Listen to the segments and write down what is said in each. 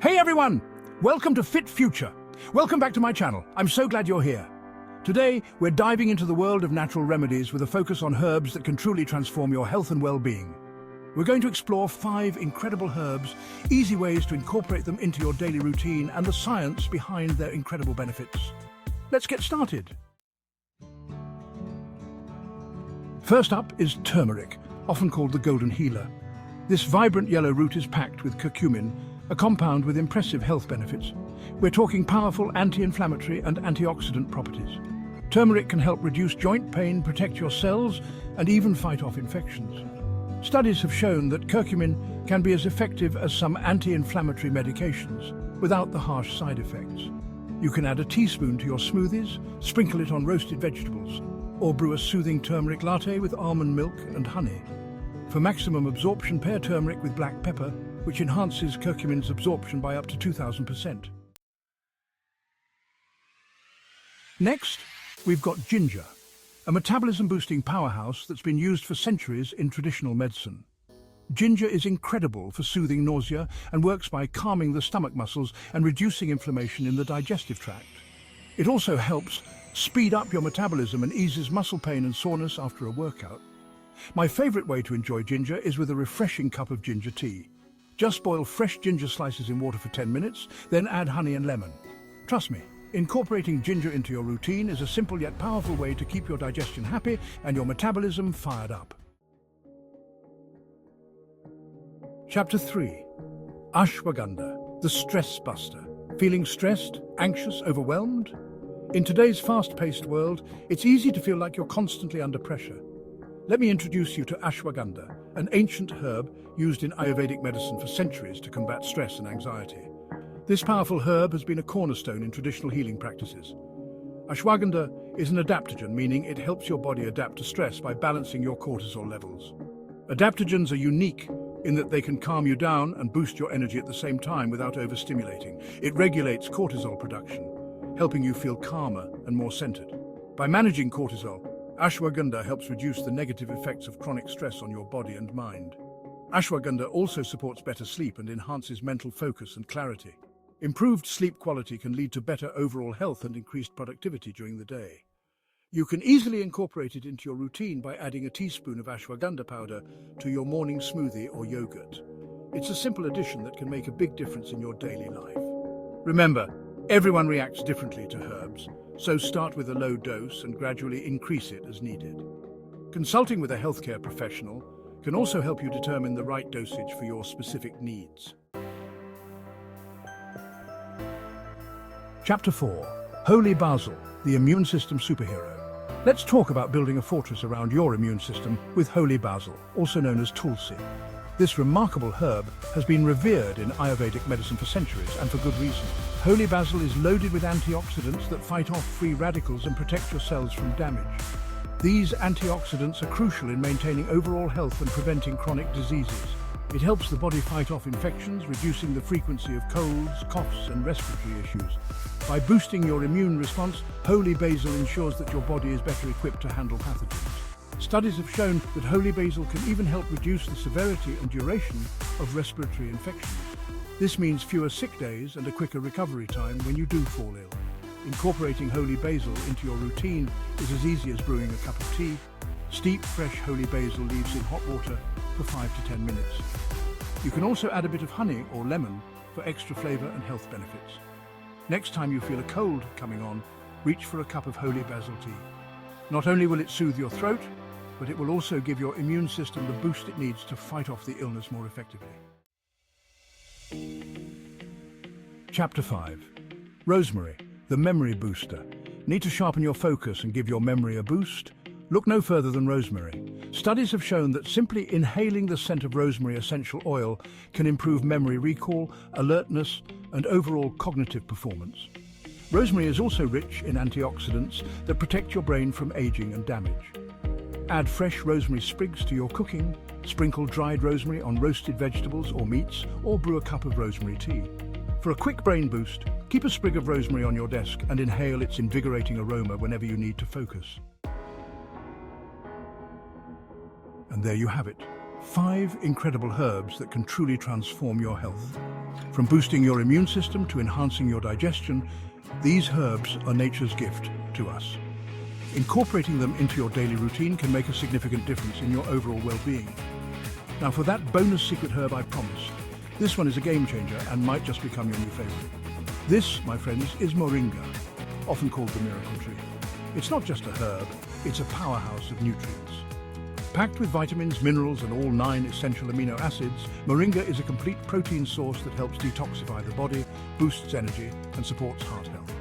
Hey everyone! Welcome to Fit Future. Welcome back to my channel. I'm so glad you're here. Today, we're diving into the world of natural remedies with a focus on herbs that can truly transform your health and well-being. We're going to explore 5 incredible herbs, easy ways to incorporate them into your daily routine, and the science behind their incredible benefits. Let's get started. First up is turmeric, often called the golden healer. This vibrant yellow root is packed with curcumin, a compound with impressive health benefits. We're talking powerful anti-inflammatory and antioxidant properties. Turmeric can help reduce joint pain, protect your cells, and even fight off infections. Studies have shown that curcumin can be as effective as some anti-inflammatory medications without the harsh side effects. You can add a teaspoon to your smoothies, sprinkle it on roasted vegetables, or brew a soothing turmeric latte with almond milk and honey. For maximum absorption, pair turmeric with black pepper, which enhances curcumin's absorption by up to 2,000%. Next, we've got ginger, a metabolism-boosting powerhouse that's been used for centuries in traditional medicine. Ginger is incredible for soothing nausea and works by calming the stomach muscles and reducing inflammation in the digestive tract. It also helps speed up your metabolism and eases muscle pain and soreness after a workout. My favorite way to enjoy ginger is with a refreshing cup of ginger tea. Just boil fresh ginger slices in water for 10 minutes, then add honey and lemon. Trust me, incorporating ginger into your routine is a simple yet powerful way to keep your digestion happy and your metabolism fired up. Chapter 3. Ashwagandha, the stress buster. Feeling stressed, anxious, overwhelmed? In today's fast-paced world, it's easy to feel like you're constantly under pressure. Let me introduce you to ashwagandha, an ancient herb used in Ayurvedic medicine for centuries to combat stress and anxiety. This powerful herb has been a cornerstone in traditional healing practices. Ashwagandha is an adaptogen, meaning it helps your body adapt to stress by balancing your cortisol levels. Adaptogens are unique in that they can calm you down and boost your energy at the same time without overstimulating. It regulates cortisol production, helping you feel calmer and more centered. By managing cortisol, ashwagandha helps reduce the negative effects of chronic stress on your body and mind. Ashwagandha also supports better sleep and enhances mental focus and clarity. Improved sleep quality can lead to better overall health and increased productivity during the day. You can easily incorporate it into your routine by adding a teaspoon of ashwagandha powder to your morning smoothie or yogurt. It's a simple addition that can make a big difference in your daily life. Remember, everyone reacts differently to herbs, so start with a low dose and gradually increase it as needed. Consulting with a healthcare professional can also help you determine the right dosage for your specific needs. Chapter 4. Holy Basil, the immune system superhero. Let's talk about building a fortress around your immune system with holy basil, also known as tulsi. This remarkable herb has been revered in Ayurvedic medicine for centuries, and for good reason. Holy basil is loaded with antioxidants that fight off free radicals and protect your cells from damage. These antioxidants are crucial in maintaining overall health and preventing chronic diseases. It helps the body fight off infections, reducing the frequency of colds, coughs, and respiratory issues. By boosting your immune response, holy basil ensures that your body is better equipped to handle pathogens. Studies have shown that holy basil can even help reduce the severity and duration of respiratory infections. This means fewer sick days and a quicker recovery time when you do fall ill. Incorporating holy basil into your routine is as easy as brewing a cup of tea. Steep fresh holy basil leaves in hot water for 5 to 10 minutes. You can also add a bit of honey or lemon for extra flavor and health benefits. Next time you feel a cold coming on, reach for a cup of holy basil tea. Not only will it soothe your throat, but it will also give your immune system the boost it needs to fight off the illness more effectively. Chapter 5. Rosemary, the memory booster. Need to sharpen your focus and give your memory a boost? Look no further than rosemary. Studies have shown that simply inhaling the scent of rosemary essential oil can improve memory recall, alertness, and overall cognitive performance. Rosemary is also rich in antioxidants that protect your brain from aging and damage. Add fresh rosemary sprigs to your cooking, sprinkle dried rosemary on roasted vegetables or meats, or brew a cup of rosemary tea. For a quick brain boost, keep a sprig of rosemary on your desk and inhale its invigorating aroma whenever you need to focus. And there you have it, 5 incredible herbs that can truly transform your health. From boosting your immune system to enhancing your digestion, these herbs are nature's gift to us. Incorporating them into your daily routine can make a significant difference in your overall well-being. Now for that bonus secret herb I promised, this one is a game changer and might just become your new favorite. This, my friends, is moringa, often called the miracle tree. It's not just a herb, it's a powerhouse of nutrients. Packed with vitamins, minerals, and all 9 essential amino acids, moringa is a complete protein source that helps detoxify the body, boosts energy, and supports heart health.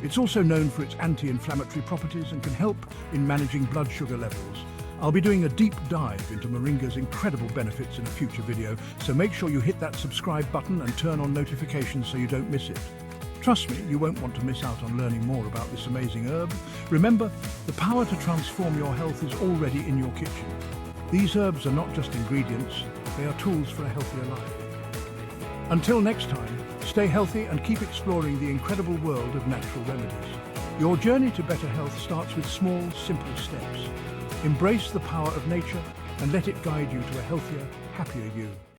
It's also known for its anti-inflammatory properties and can help in managing blood sugar levels. I'll be doing a deep dive into moringa's incredible benefits in a future video, so make sure you hit that subscribe button and turn on notifications so you don't miss it. Trust me, you won't want to miss out on learning more about this amazing herb. Remember, the power to transform your health is already in your kitchen. These herbs are not just ingredients, they are tools for a healthier life. Until next time, stay healthy and keep exploring the incredible world of natural remedies. Your journey to better health starts with small, simple steps. Embrace the power of nature and let it guide you to a healthier, happier you.